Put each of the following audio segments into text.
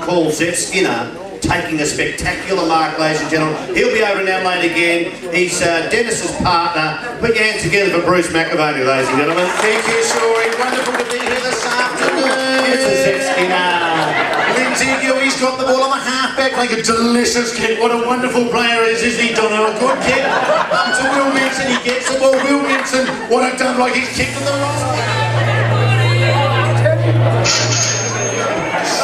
call Seth Skinner taking a spectacular mark, ladies and gentlemen. He'll be over in Adelaide again. He's Dennis's partner. Put your hands together for Bruce McAvaney, ladies and gentlemen. Thank you, Shorey. Wonderful to be here this afternoon. It's a Seth Skinner. Lindsay Gilby's got the ball on the halfback like a delicious kick. What a wonderful player is, isn't he, Donna? A good kick. To Will Minson, he gets the ball. Will Minson, what a done like he's kicked in the wrong way.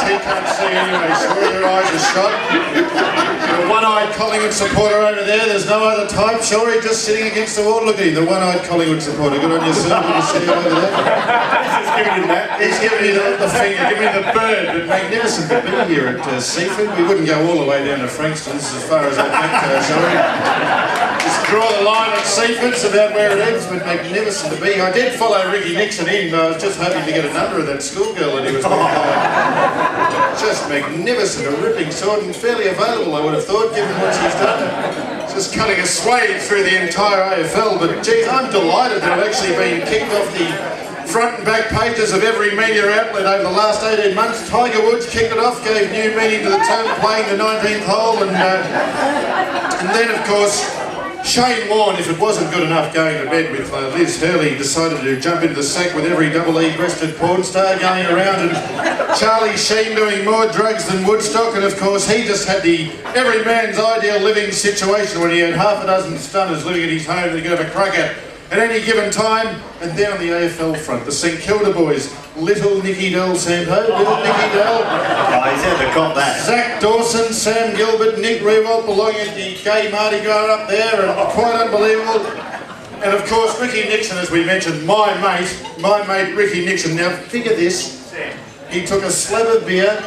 He can't see anyway, Shorey, your eyes are shot. The one-eyed Collingwood supporter over there, there's no other type. Shorey just sitting against the wall. Look at him, the one-eyed Collingwood supporter. Good on yourself, you see him over there. He's giving you that. He's giving you the finger, giving you the bird. But magnificent to be here at Seaford. We wouldn't go all the way down to Frankston's as far as that went, Shorey. Just draw the line at Seaford's about where it ends, but magnificent to be. I did follow Ricky Nixon in, but I was just hoping to get a number of that schoolgirl that he was with. Just magnificent, a ripping sword, and fairly available, I would have thought, given what he's done. Just cutting a swathe through the entire AFL, but geez, I'm delighted to have actually been kicked off the front and back pages of every media outlet over the last 18 months. Tiger Woods kicked it off, gave new meaning to the term playing the 19th hole, and then of course Shane Warne, if it wasn't good enough going to bed with Liz Hurley, decided to jump into the sack with every double E-breasted porn star going around, and Charlie Sheen doing more drugs than Woodstock, and of course he just had the every man's ideal living situation when he had half a dozen stunners living at his home that he could have a crack at any given time. And then on the AFL front, the St Kilda boys, little Nicky Dell Santo, little Nicky Dell. Oh, he's had to cop that. Zach Dawson, Sam Gilbert, Nick Rewalt belonging at the gay Mardi Gras up there, and quite unbelievable. And of course Ricky Nixon, as we mentioned, my mate Ricky Nixon. Now figure this, he took a slab of beer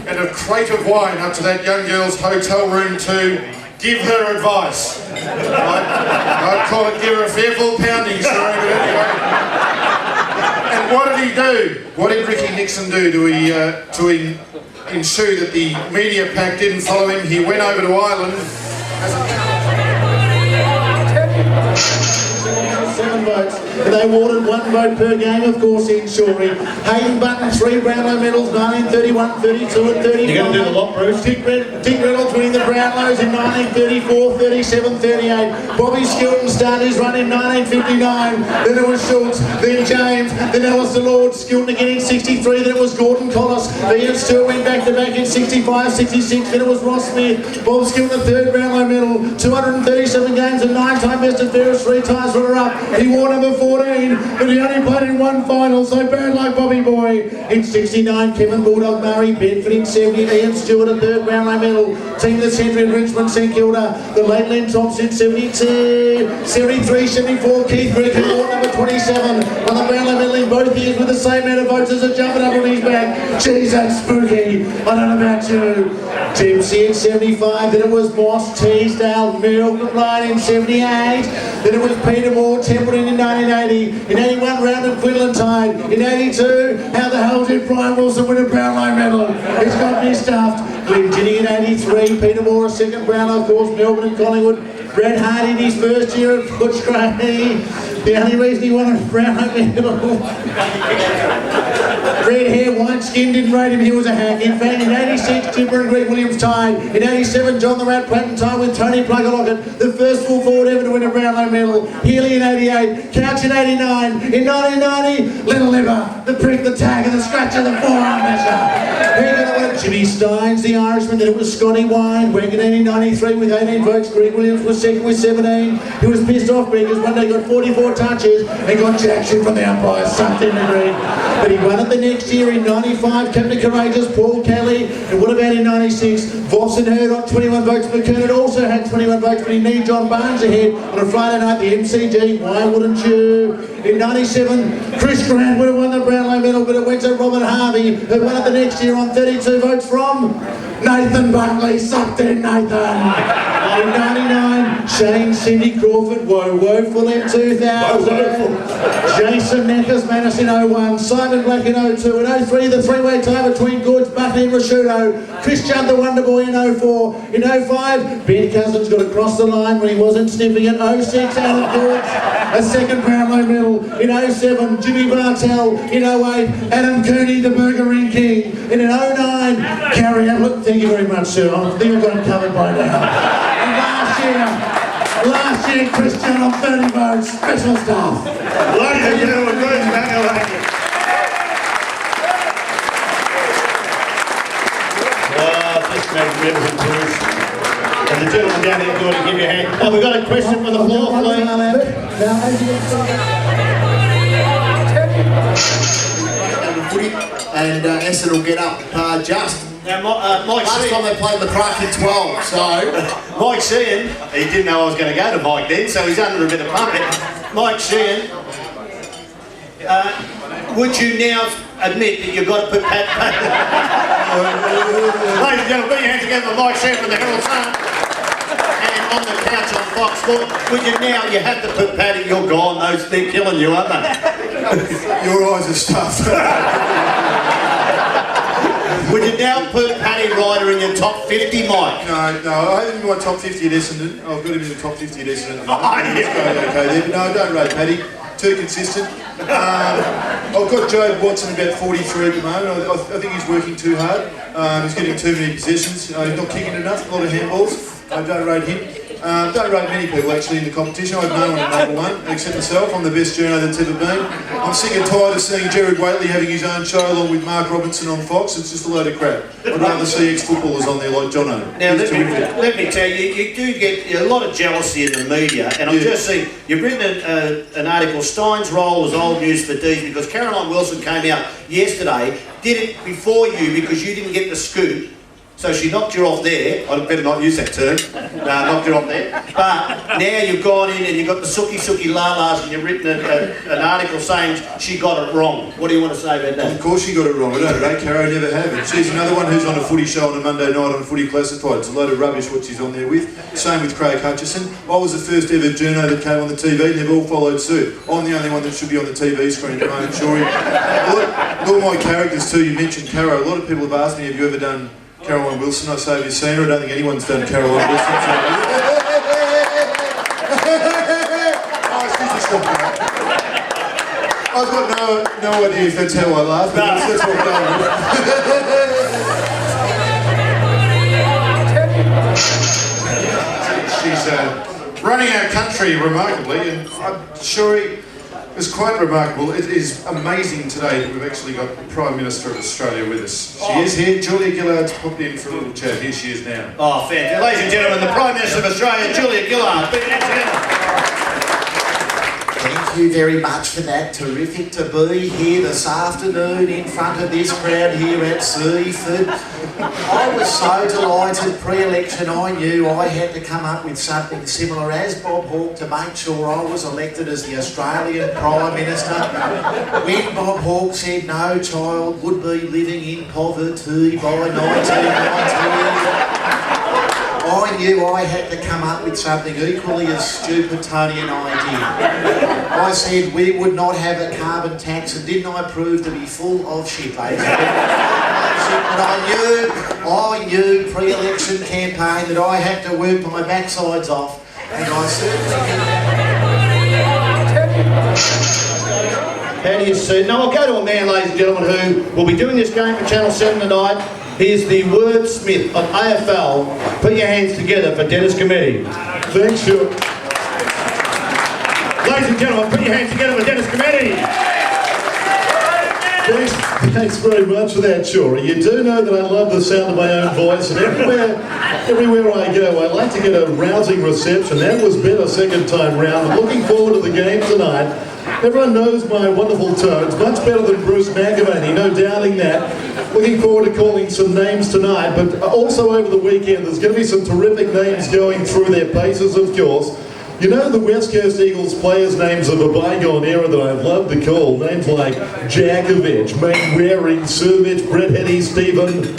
and a crate of wine up to that young girl's hotel room to give her advice. I'd call it give her a fearful pounding, sorry, but anyway. And what did he do? What did Ricky Nixon do to ensure that the media pack didn't follow him? He went over to Ireland as a 7 votes. They awarded 1 vote per game, of course, in Shorey. Hayden Button, 3 Brownlow medals, 1931, 32 and 35. You're going to do the lot, Bruce? Dick Reynolds winning the Brownlows in 1934, 37, 38. Bobby Skilton started his run in 1959. Then it was Schultz, then James, then it was the Lord. Skilton again in 63, then it was Gordon Collis. Ian Stewart went back-to-back in 65, 66, then it was Ross Smith. Bob Skilton, the 3rd Brownlow medal, 237 games and 9-time best and fairest, 3 times runner-up. He wore number 14, but he only played in 1 final, so bad like Bobby Boy. In 69, Kevin Bulldog Murray, Bedford in 70, Ian Stewart, a 3rd Brownlow medal. Team of the century in Richmond, St Kilda. The late Len Thompson, 72, 73, 74, Keith Rickard, wore number 27. On the Brownlow medal in both years with the same amount of votes as a jumping up on his back. Jeez, that's spooky. I don't know about you. Tipsy in 75, then it was Moss, Teasdale, Milton Ryan in 78. Then it was Peter Moore, Templeton in 1980. In 81, Round and Quinlan-Tide. In 82, how the hell did Brian Wilson win a Brownlow medal? He's got me stuffed. Glenn Ginny in 83, Peter Moore a 2nd Brownlow, of course, Melbourne and Collingwood. Brad Hardy in his first year at Footy. The only reason he won a Brownlow medal. Red hair, white skin, didn't rate him, he was a hack. In fact, in 86, Tipper and Greg Williams tied. In 87, John the Rat Platten tied with Tony Plugger-Lockett, the first full forward ever to win a Brownlow medal. Healy in 88, Couch in 89. In 1990, Little Liver, the prick, the tag, and the scratch of the forearm measure. Jimmy Steins, the Irishman, then it was Scotty Wine. Wagon in 93 with 18 votes. Greg Williams was 2nd with 17. He was pissed off, Greg, because one day he got 44 touches and got jack shit from the umpires, sucked in the Greg. But he won it the next year in 95, Captain Courageous, Paul Kelly. And what about in 96? Voss and Hurdock, 21 votes. McKernan also had 21 votes, but he needed John Barnes ahead on a Friday night, the MCG. Why wouldn't you? In 97, Chris Grant would have won the Brownlow medal, but it went to Robert Harvey, who won it the next year on 32 votes from Nathan Buckley. Sucked in, Nathan. In 99, Shane Cindy Crawford, Woeful in 2000. Jason Neckers, Manus in 01. Simon Black in 02. In 03, the three-way tie between Goods, Buckley and Rashudo. Chris Judd, the Wonder Boy in 04. In 05, Ben Cousins got across the line when he wasn't sniffing it. 06, Alan Goods, a second Brownlow medal. In 07, Jimmy Bartell. In 08, Adam Cooney, the Burger Ring King. And in 09, Carrie Ablett. Thank you very much, sir. I think I've got it covered by now. And last year, Chris Judd on 30 votes. Special stuff. Ladies and gentlemen, Bruce McElhaney. Just magnificent, Bruce. And the gentleman down there, going to give you a hand. Oh, we've got a question from the floor, Footy, and Essendon will get up just. Now, Mike Last time they played McCracken in 12, so. Mike Sheehan, he didn't know I was going to go to Mike then, so he's under a bit of pumping. Mike Sheehan, would you now admit that you've got to put Pat... Ladies and gentlemen, put your hands together for Mike Sheehan from the Herald Sun. And on the couch on Fox Sports, would you now, you have to put Paddy, you're gone, they're killing you, aren't they? Your eyes are stuffed. Would you now put Paddy Ryder in your top 50, Mike? No, I have him in my top 50 at Essendon. I've got him in the top 50 at Essendon at the moment. He's going okay there. But no, I don't rate Paddy. Too consistent. I've got Joe Watson about 43 at the moment. I think he's working too hard. He's getting too many possessions. He's not kicking enough. A lot of handballs. I don't rate him. Don't rate many people actually in the competition. I have no one at number one except myself. I'm the best journo that's ever been. I'm sick and tired of seeing Gerard Whateley having his own show along with Mark Robinson on Fox. It's just a load of crap. I'd rather see ex-footballers on there like Jono. Now let me tell you, you do get a lot of jealousy in the media, and I've just seen, you've written an article, Stein's role was old news for D's, because Caroline Wilson came out yesterday, did it before you because you didn't get the scoop. So she knocked you off there. I better not use that term. Knocked you off there. But now you've gone in and you've got the sookie la-las and you've written an article saying she got it wrong. What do you want to say about that? Of course she got it wrong. I don't rate Caro, I never have it. She's another one who's on a footy show on a Monday night on Footy Classified. It's a load of rubbish what she's on there with. Same with Craig Hutchison. I was the first ever journo that came on the TV. They've all followed suit. I'm the only one that should be on the TV screen at the moment, Shorey. A lot of my characters too, you mentioned Caro. A lot of people have asked me, have you ever done Caroline Wilson? I say, have you seen her? I don't think anyone's done Caroline Wilson. Oh, excuse me, stop that. I've got no idea if that's how I laugh, but that's what I'm going with. She's running our country remarkably, and I'm sure it's quite remarkable. It is amazing today that we've actually got the Prime Minister of Australia with us. She is here. Julia Gillard's popped in for a little chat. Here she is now. Oh, fantastic. Ladies and gentlemen, the Prime Minister of Australia, Julia Gillard. Thank you very much for that. Terrific to be here this afternoon in front of this crowd here at Seaford. I was so delighted pre-election. I knew I had to come up with something similar as Bob Hawke to make sure I was elected as the Australian Prime Minister. When Bob Hawke said no child would be living in poverty by 1990, I knew I had to come up with something equally as stupid Tony and I did. I said we would not have a carbon tax, and didn't I prove to be full of shit, ladies and gentlemen? But I knew pre-election campaign that I had to work my backsides off, and I certainly. How do you see? Now I'll go to a man, ladies and gentlemen, who will be doing this game for Channel 7 tonight. He's the wordsmith of AFL. Put your hands together for Dennis Cometti. Thanks, you. Ladies and gentlemen, put your hands together for Dennis Cometti. Thanks very much for that, Shorey. You do know that I love the sound of my own voice, and everywhere I go, I like to get a rousing reception. That was better second time round. I'm looking forward to the game tonight. Everyone knows my wonderful tones, much better than Bruce McElhaney, no doubting that. Looking forward to calling some names tonight, but also over the weekend there's going to be some terrific names going through their paces, of course. You know the West Coast Eagles players' names of a bygone era that I'd love to call. Names like Jakovic, Mainwaring, Servic, Brett Heddy, Stephen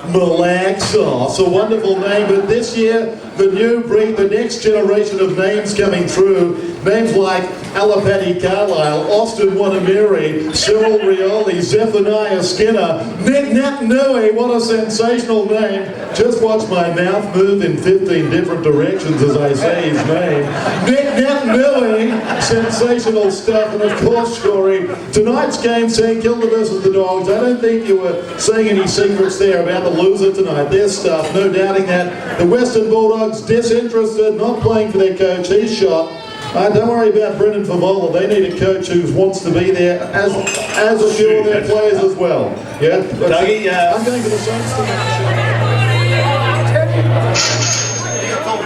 Malaxos, a wonderful name, but this year the new breed, the next generation of names coming through, names like Alapati Carlisle, Austin Wanamiri, Cyril Rioli, Zephaniah Skinner, Nick Nat Nui, what a sensational name. Just watch my mouth move in 15 different directions as I say his name. Nick Nat Nui, sensational stuff, and of course, Shorey, tonight's game, St Kilda versus the Dogs. I don't think you were saying any secrets there about the loser tonight. Their stuff, no doubting that. The Western Bulldogs disinterested, not playing for their coach. He's shot. Don't worry about Brendan Favola. They need a coach who wants to be there, as a few of their players as well. Yeah, Dougie, I'm going for the Saints tonight.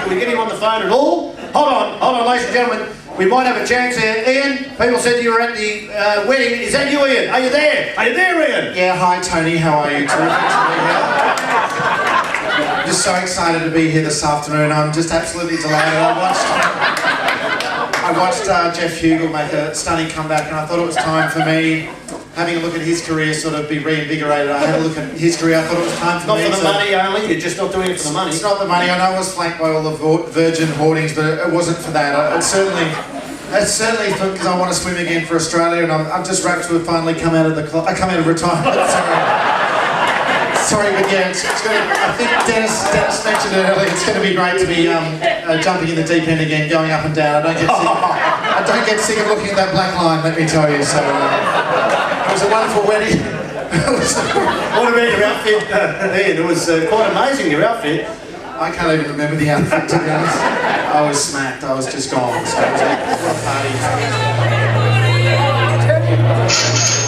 Can we get him on the phone at all? Hold on, ladies and gentlemen. We might have a chance here. Ian, people said you were at the wedding. Is that you, Ian? Are you there? Are you there, Ian? Yeah, hi Tony, how are you? Terrific to be here. Just so excited to be here this afternoon. I'm just absolutely delighted. I watched Jeff Hugel make a stunning comeback, and I thought it was time for me, having a look at his career, sort of be reinvigorated. I had a look at his career. I thought it was time for Not me. for the money only. You're just not doing it for the money. It's not the money. I know I was flanked by all the Virgin hoardings, but it wasn't for that. It's certainly because I want to swim again for Australia, and I'm just rapt to have finally come out of the club. I come out of retirement. Sorry, but yeah, it's going to. I think Dennis mentioned it earlier. It's going to be great to be jumping in the deep end again, going up and down. I don't get sick of looking at that black line. Let me tell you. So it was a wonderful wedding. What about your outfit, Ian? It was quite amazing, your outfit. I can't even remember the outfit, to be honest. I was smacked. I was just gone. So it was a party.